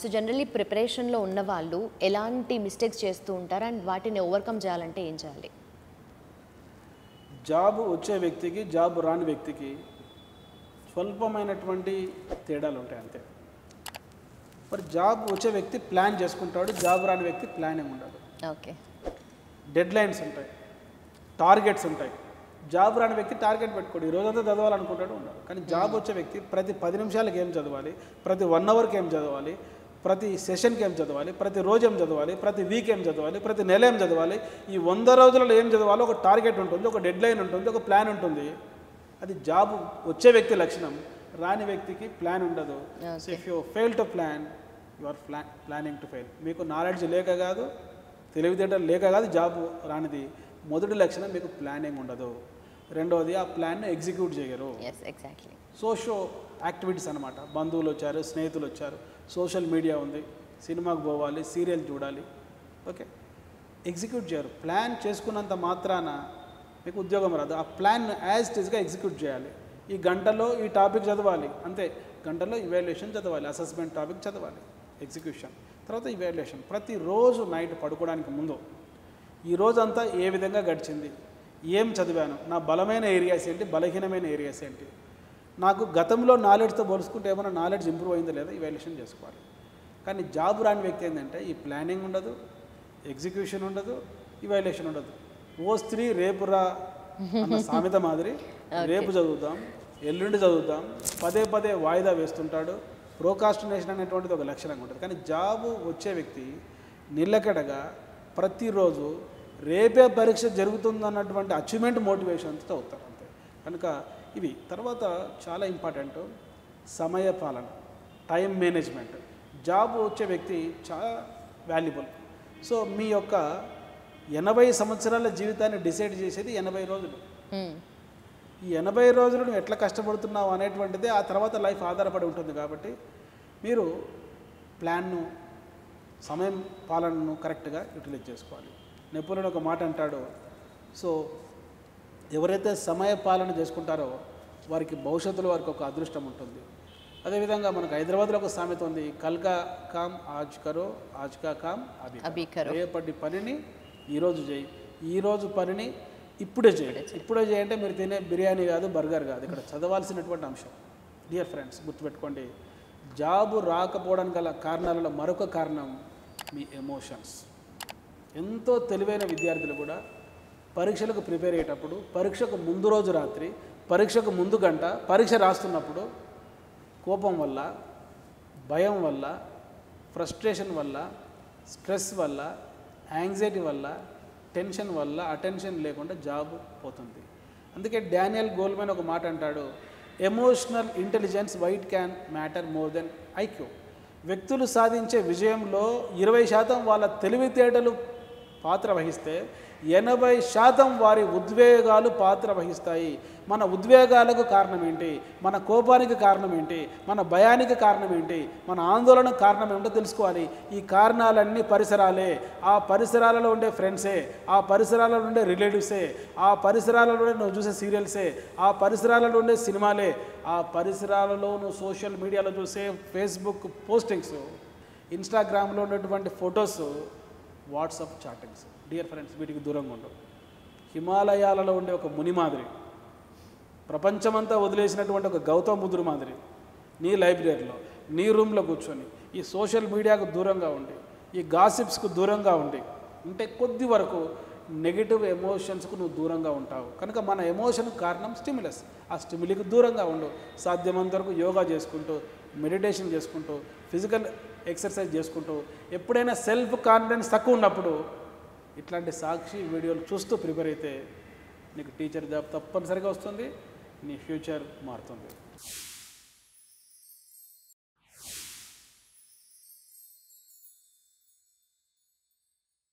So generally ప్రిపరేషన్లో ఉన్న వాళ్ళు ఎలాంటి మిస్టేక్స్ చేస్తూ ఉంటారు అండ్ వాటిని ఓవర్కమ్ చేయాలంటే ఏం చేయాలి? జాబ్ వచ్చే వ్యక్తికి జాబ్ రాని వ్యక్తికి స్వల్పమైనటువంటి తేడాలు ఉంటాయి అంతే. మరి జాబ్ వచ్చే వ్యక్తి ప్లాన్ చేసుకుంటాడు, జాబ్ రాని వ్యక్తి ప్లానింగ్ ఉండదు. ఓకే, డెడ్ లైన్స్ ఉంటాయి, టార్గెట్స్ ఉంటాయి. జాబ్ రాని వ్యక్తి టార్గెట్ పెట్టుకోడు, ఈ రోజంతా చదవాలనుకుంటాడు ఉండదు. కానీ జాబ్ వచ్చే వ్యక్తి ప్రతి 10 నిమిషాలకి ఏం చదవాలి, ప్రతి 1 అవర్కి ఏం చదవాలి, ప్రతి సెషన్కి ఏం చదవాలి, ప్రతి రోజు ఏం చదవాలి, ప్రతి వీక్ ఏం చదవాలి, ప్రతి నెల ఏం చదవాలి, ఈ 100 రోజులలో ఏం చదవాలో ఒక టార్గెట్ ఉంటుంది, ఒక డెడ్ లైన్ ఉంటుంది, ఒక ప్లాన్ ఉంటుంది. అది జాబ్ వచ్చే వ్యక్తి లక్షణం. రాని వ్యక్తికి ప్లాన్ ఉండదు. So if you fail to plan, you are planning to fail. మీకు నాలెడ్జ్ లేక కాదు, తెలివితేటలు లేక కాదు జాబ్ రానిది. మొదటి లక్షణం మీకు ప్లానింగ్ ఉండదు. రెండవది ఆ ప్లాన్ను ఎగ్జిక్యూట్ చేయరు. సోషో యాక్టివిటీస్ అనమాట. బంధువులు వచ్చారు, స్నేహితులు వచ్చారు, సోషల్ మీడియా ఉంది, సినిమాకి పోవాలి, సీరియల్ చూడాలి, ఓకే, ఎగ్జిక్యూట్ చేయరు. ప్లాన్ చేసుకున్నంత మాత్రాన మీకు ఉద్యోగం రాదు. ఆ ప్లాన్ యాజ్ ఇట్ ఈస్గా ఎగ్జిక్యూట్ చేయాలి. ఈ గంటలో ఈ టాపిక్ చదవాలి, అంతే. గంటలో ఇవాల్యుయేషన్ చదవాలి, అసెస్మెంట్ టాపిక్ చదవాలి, ఎగ్జిక్యూషన్, తర్వాత ఇవాల్యుయేషన్. ప్రతిరోజు నైట్ పడుకోవడానికి ముందు ఈ రోజంతా ఏ విధంగా గడిచింది, ఏం చదివాను, నా బలమైన ఏరియాస్ ఏంటి, బలహీనమైన ఏరియాస్ ఏంటి, నాకు గతంలో నాలెడ్జ్తో పోల్చుకుంటే ఏమైనా నాలెడ్జ్ ఇంప్రూవ్ అయిందో లేదా ఇవాల్యుయేషన్ చేసుకోవాలి. కానీ జాబ్ రాని వ్యక్తి ఏంటంటే ఈ ప్లానింగ్ ఉండదు, ఎగ్జిక్యూషన్ ఉండదు, ఇవాల్యుయేషన్ ఉండదు. ఓ స్త్రీ రేపు రా అన్న సామెత మాదిరి రేపు చదువుతాం, ఎల్లుండి చదువుతాం, పదే పదే వాయిదా వేస్తుంటాడు. ప్రోకాస్టినేషన్ అనేటువంటిది ఒక లక్షణంగా ఉంటుంది. కానీ జాబు వచ్చే వ్యక్తి నిలకడగా ప్రతిరోజు రేపే పరీక్ష జరుగుతుందన్నటువంటి అచీవ్మెంట్ మోటివేషన్తో చదువుతారు అంతే. కనుక ఇవి తర్వాత చాలా ఇంపార్టెంట్. సమయ పాలన, టైం మేనేజ్మెంట్. జాబ్ వచ్చే వ్యక్తి చాలా వాల్యుబుల్. సో మీ యొక్క 80 సంవత్సరాల జీవితాన్ని డిసైడ్ చేసేది 80 రోజులు. ఈ 80 రోజులు నువ్వు ఎట్లా కష్టపడుతున్నావు అనేటువంటిదే ఆ తర్వాత లైఫ్ ఆధారపడి ఉంటుంది. కాబట్టి మీరు ప్లాన్ను, సమయం పాలనను కరెక్ట్గా యూటిలైజ్ చేసుకోవాలి. నెపోలియన్ ఒక మాట అంటాడు, సో ఎవరైతే సమయ పాలన చేసుకుంటారో వారికి భవిష్యత్తులో వారికి ఒక అదృష్టం ఉంటుంది. అదేవిధంగా మనకు హైదరాబాద్లో ఒక సామెత ఉంది, కల్కా కామ్ ఆజ్ కరో, ఆజ్ కా కామ్ అభి కరో. రేపటి పనిని ఈరోజు చేయి, ఈరోజు పనిని ఇప్పుడే చేయండి. ఇప్పుడే చేయంటే మీరు తినే బిర్యానీ కాదు, బర్గర్ కాదు, ఇక్కడ చదవాల్సినటువంటి అంశం. డియర్ ఫ్రెండ్స్, గుర్తుపెట్టుకోండి, జాబు రాకపోవడానికి గల కారణాలలో మరొక కారణం మీ ఎమోషన్స్. ఎంతో తెలివైన విద్యార్థులు కూడా పరీక్షలకు ప్రిపేర్ అయ్యేటప్పుడు, పరీక్షకు ముందు రోజు రాత్రి, పరీక్షకు ముందు గంట, పరీక్ష రాస్తున్నప్పుడు కోపం వల్ల, భయం వల్ల, ఫ్రస్ట్రేషన్ వల్ల, స్ట్రెస్ వల్ల, యాంగ్జైటీ వల్ల, టెన్షన్ వల్ల అటెన్షన్ లేకుండా జాబ్ పోతుంది. అందుకే డానియల్ గోల్మెన్ ఒక మాట అంటాడు, emotional intelligence why it can matter more than IQ. వ్యక్తులు సాధించే విజయంలో 20% వాళ్ళ తెలివితేటలు పాత్ర వహిస్తే 80% వారి ఉద్వేగాలు పాత్ర వహిస్తాయి. మన ఉద్వేగాలకు కారణం ఏంటి, మన కోపానికి కారణం ఏంటి, మన భయానికి కారణం ఏంటి, మన ఆందోళనకు కారణం ఏమిటో తెలుసుకోవాలి. ఈ కారణాలన్నీ పరిసరాలే. ఆ పరిసరాలలో ఉండే ఫ్రెండ్సే, ఆ పరిసరాలలో ఉండే రిలేటివ్సే, ఆ పరిసరాలలో నువ్వు చూసే సీరియల్సే, ఆ పరిసరాలలో ఉండే సినిమాలే, ఆ పరిసరాలలో నువ్వు సోషల్ మీడియాలో చూసే ఫేస్బుక్ పోస్టింగ్స్, ఇన్స్టాగ్రామ్లో ఉన్నటువంటి photos, WhatsApp chattings. Dear friends, వీటికి దూరంగా ఉండవు. హిమాలయాలలో ఉండే ఒక ముని మాదిరి, ప్రపంచమంతా వదిలేసినటువంటి ఒక గౌతమ బుద్ధుడు మాదిరి నీ లైబ్రరీలో, నీ రూమ్లో కూర్చొని ఈ సోషల్ మీడియాకు దూరంగా ఉండి, ఈ గాసిప్స్కు దూరంగా ఉండి ఉంటే కొద్ది వరకు నెగిటివ్ ఎమోషన్స్కు నువ్వు దూరంగా ఉంటావు. కనుక మన ఎమోషన్ కారణం స్టిమ్యులస్. ఆ స్టిమ్యులీకి దూరంగా ఉండు. సాధ్యమంత వరకు యోగా చేసుకుంటూ, మెడిటేషన్ చేసుకుంటూ, ఫిజికల్ ఎక్సర్సైజ్ చేసుకుంటూ, ఎప్పుడైనా సెల్ఫ్ కాన్ఫిడెన్స్ తక్కువ ఉన్నప్పుడు ఇట్లాంటి సాక్షి వీడియోలు చూస్తూ ప్రిపేర్ అయితే నీకు టీచర్ జాబ్ తప్పనిసరిగా వస్తుంది, నీ ఫ్యూచర్ మారుతుంది.